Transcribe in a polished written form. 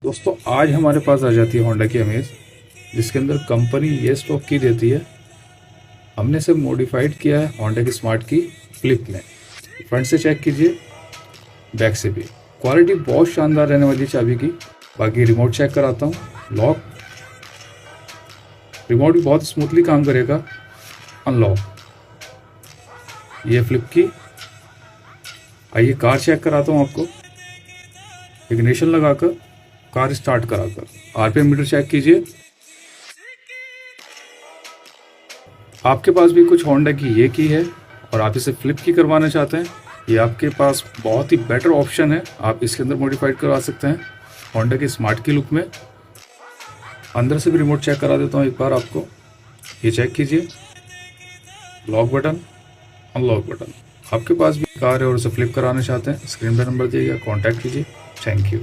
दोस्तों आज हमारे पास आ जाती है होंडा की अमेज, जिसके अंदर कंपनी ये स्टॉक की देती है। हमने इसे मॉडिफाइड किया है होंडा की स्मार्ट की फ्लिप में। फ्रंट से चेक कीजिए, बैक से भी क्वालिटी बहुत शानदार रहने वाली है चाबी की। बाकी रिमोट चेक कराता हूँ। लॉक, रिमोट भी बहुत स्मूथली काम करेगा। अनलॉक, ये फ्लिप की। आइए कार चेक कराता हूँ आपको। इग्निशन लगाकर कार स्टार्ट कराकर आरपीएम मीटर चेक कीजिए। आपके पास भी कुछ होंडा की ये की है और आप इसे फ्लिप की करवाना चाहते हैं, ये आपके पास बहुत ही बेटर ऑप्शन है। आप इसके अंदर मॉडिफाइड करवा सकते हैं होंडा की स्मार्ट की लुक में। अंदर से भी रिमोट चेक करा देता हूँ एक बार आपको। ये चेक कीजिए, लॉक बटन, अनलॉक बटन। आपके पास भी कार है और उसे फ्लिप कराना चाहते हैं, स्क्रीन पर नंबर दिया गया, कॉन्टैक्ट कीजिए। Thank you.